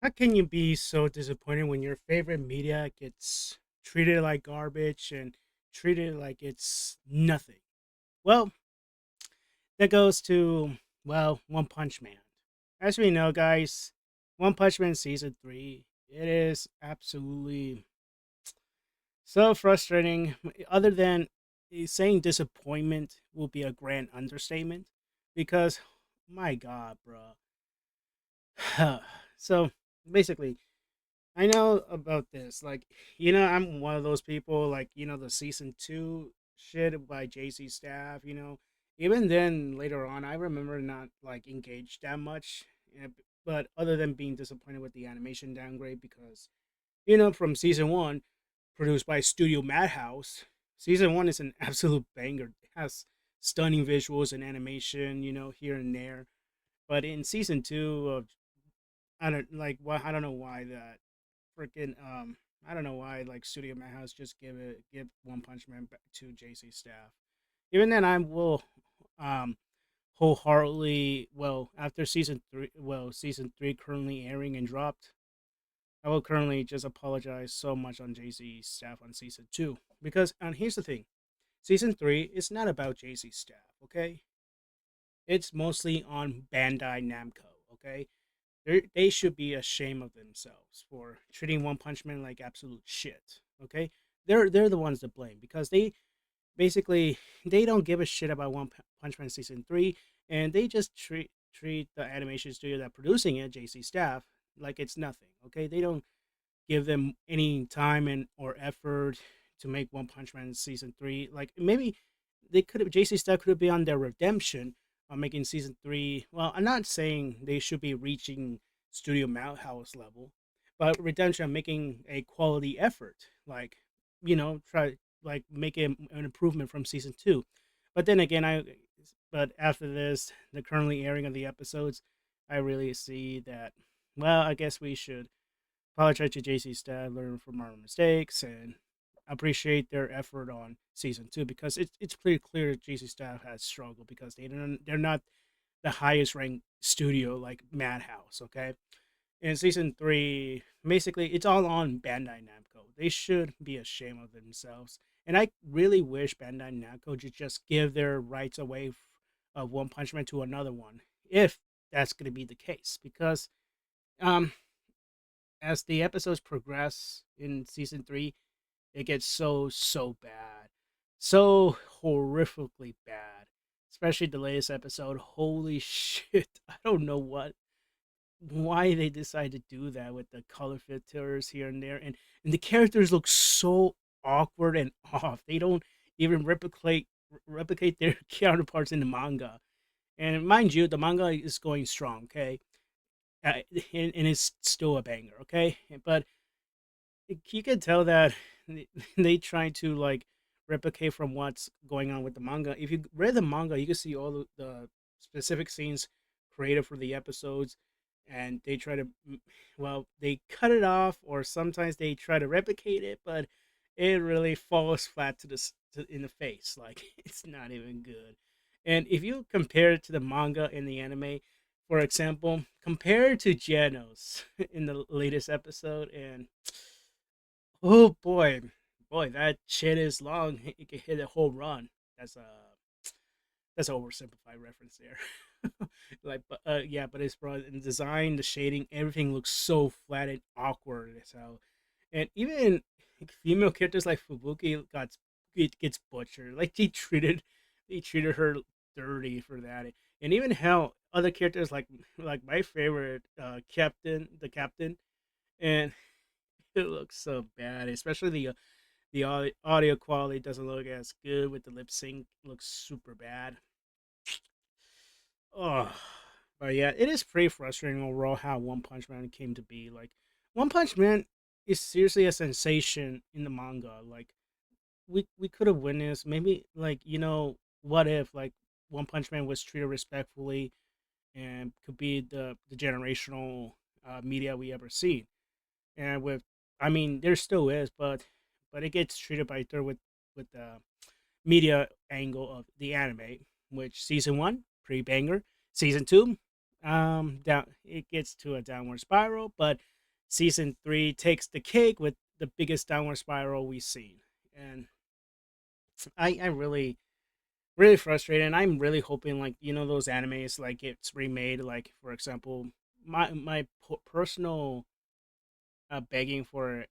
How can you be so disappointed when your favorite media gets treated like garbage and treated like it's nothing? Well, that goes to, One Punch Man. As we know, guys, One Punch Man Season 3, it is absolutely so frustrating. Other than saying disappointment will be a grand understatement because, my God, bro. So basically, I know about this. I'm one of those people, the season two shit by JC Staff, Even then, later on, I remember not, engaged that much. But other than being disappointed with the animation downgrade, because, from season one, produced by Studio Madhouse, season one is an absolute banger. It has stunning visuals and animation, here and there. But in season two of I don't know why that freaking I don't know why Studio Madhouse just give One Punch Man back to JC Staff. Even then, I will um wholeheartedly, after season three currently airing and dropped, I will currently just apologize so much on JC Staff on season two, because, and here's the thing, season three is not about JC Staff, okay? It's mostly on Bandai Namco, okay? They should be ashamed of themselves for treating One Punch Man like absolute shit. Okay, they're the ones to blame, because they don't give a shit about One Punch Man season three, and they just treat the animation studio that producing it, JC Staff, like it's nothing. Okay, they don't give them any time and or effort to make One Punch Man season three. Like, maybe they could have JC Staff could have been on their redemption on making season three. Well, I'm not saying they should be reaching Studio Madhouse level, but redemption making a quality effort, try make an improvement from season two. But then again, but after this, the currently airing of the episodes, I really see that. Well, I guess we should apologize to JC Staff, learn from our mistakes, and appreciate their effort on season two, because it's pretty clear that JC Staff has struggled, because they're not the highest ranked studio like Madhouse. Okay, in season three, basically it's all on Bandai Namco. They should be ashamed of themselves, and I really wish Bandai Namco should just give their rights away of One Punch Man to another one, if that's going to be the case, because um as the episodes progress in season three, it gets so bad, so horrifically bad. Especially the latest episode. Holy shit! I don't know why they decide to do that with the color filters here and there, and the characters look so awkward and off. They don't even replicate their counterparts in the manga. And mind you, the manga is going strong. Okay, and it's still a banger. Okay, but you can tell that they try to replicate from what's going on with the manga. If you read the manga, you can see all the specific scenes created for the episodes, and they try to, they cut it off, or sometimes they try to replicate it, but it really falls flat in the face. Like, it's not even good. And if you compare it to the manga and the anime, for example, compare it to Genos in the latest episode, and oh boy, that shit is long. It can hit a whole run. That's a that's an oversimplified reference there. Yeah, but it's brought in design, the shading, everything looks so flat and awkward. So, and even female characters like Fubuki gets butchered. Like, they treated her dirty for that. And even hell, other characters like my favorite, the captain, and it looks so bad, especially the audio quality doesn't look as good with the lip sync. It looks super bad. Oh, but yeah, it is pretty frustrating overall how One Punch Man came to be. Like, One Punch Man is seriously a sensation in the manga. Like, we could have witnessed, maybe, what if One Punch Man was treated respectfully and could be the generational media we ever seen. And with, I mean, there still is, but it gets treated by third with the media angle of the anime, which season one, pretty banger. Season two, down it gets to a downward spiral, but season 3 takes the cake with the biggest downward spiral we've seen. And I really really frustrated, and I'm really hoping, like, those animes like gets remade, like for example, my personal begging for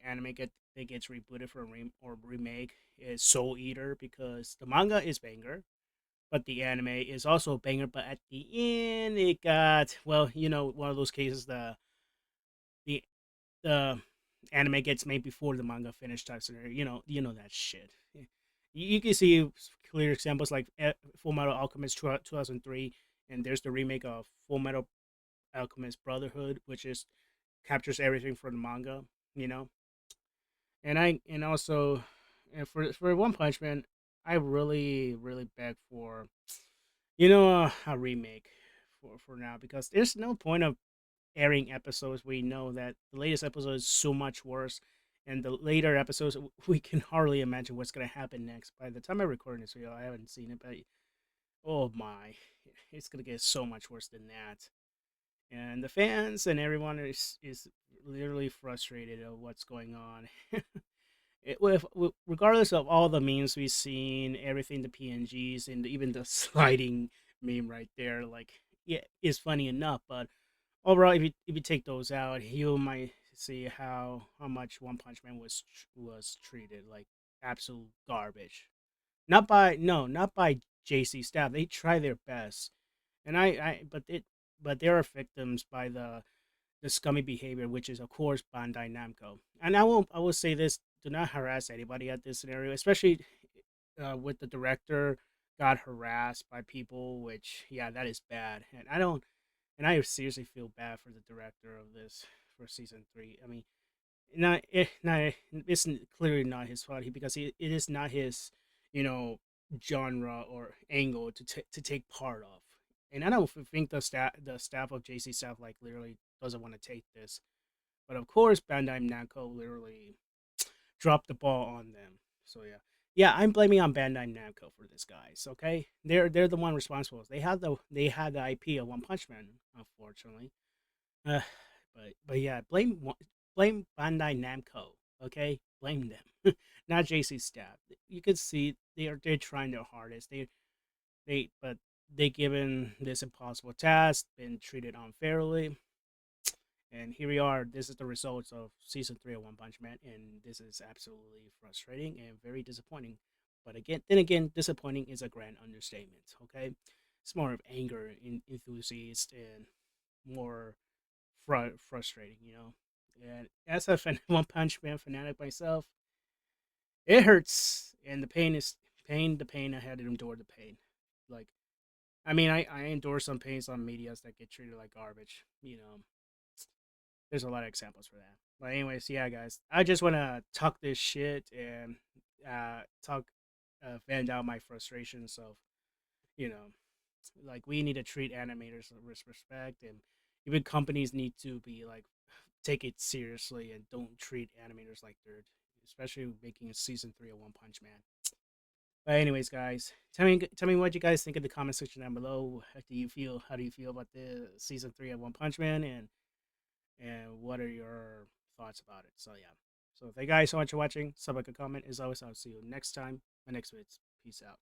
anime that gets rebooted for a or remake is Soul Eater, because the manga is banger, but the anime is also a banger. But at the end, it got, well, one of those cases, the the anime gets made before the manga finished type scenario. That shit. You can see clear examples like Full Metal Alchemist 2003, and there's the remake of Full Metal Alchemist Brotherhood, which is captures everything from the manga. You know, and also, and for One Punch Man, I really really beg for a remake for now, because there's no point of airing episodes we know that the latest episode is so much worse, and the later episodes we can hardly imagine what's going to happen next. By the time I record this video, I haven't seen it, but oh my, it's going to get so much worse than that. And the fans and everyone is literally frustrated of what's going on. Regardless of all the memes we've seen, everything, the PNGs, and even the sliding meme right there, like, yeah, is funny enough. But overall, if you take those out, you might see how much One Punch Man was treated like absolute garbage. Not by no, not by JC staff. They try their best, and but they are victims by the scummy behavior, which is of course Bandai Namco. And I will say this: do not harass anybody at this scenario, especially with the director got harassed by people. Which, yeah, that is bad, and I seriously feel bad for the director of this for season 3. I mean, it's clearly not his fault, because it is not his, you know, genre or angle to take part of. And I don't think the staff of JC staff, like, literally doesn't want to take this, but of course Bandai Namco literally dropped the ball on them. So yeah. Yeah, I'm blaming on Bandai Namco for this, guys. Okay, they're the one responsible. They had the IP of One Punch Man, unfortunately. Uh, but yeah, blame Bandai Namco. Okay, blame them, not JC staff. You can see they're trying their hardest. But they given this impossible task, been treated unfairly, and here we are. This is the results of season 3 of One Punch Man, and this is absolutely frustrating and very disappointing. But then again, disappointing is a grand understatement. Okay, it's more of anger, enthusiast, and more frustrating. And as a One Punch Man fanatic myself, it hurts, and the pain is pain. The pain, I had to endure the pain. Like, I mean, I endure some pains on medias that get treated like garbage. There's a lot of examples for that. But anyways, yeah, guys, I just want to talk this shit and vent out my frustrations of, you know, like, we need to treat animators with respect, and even companies need to be like, take it seriously and don't treat animators like dirt, especially making a season 3 of One Punch Man. But anyways, guys, tell me what you guys think in the comment section down below. How do you feel about the season 3 of One Punch Man, and what are your thoughts about it? So yeah. So thank you guys so much for watching. Sub, like, a comment. As always, I'll see you next time. My next vids. Peace out.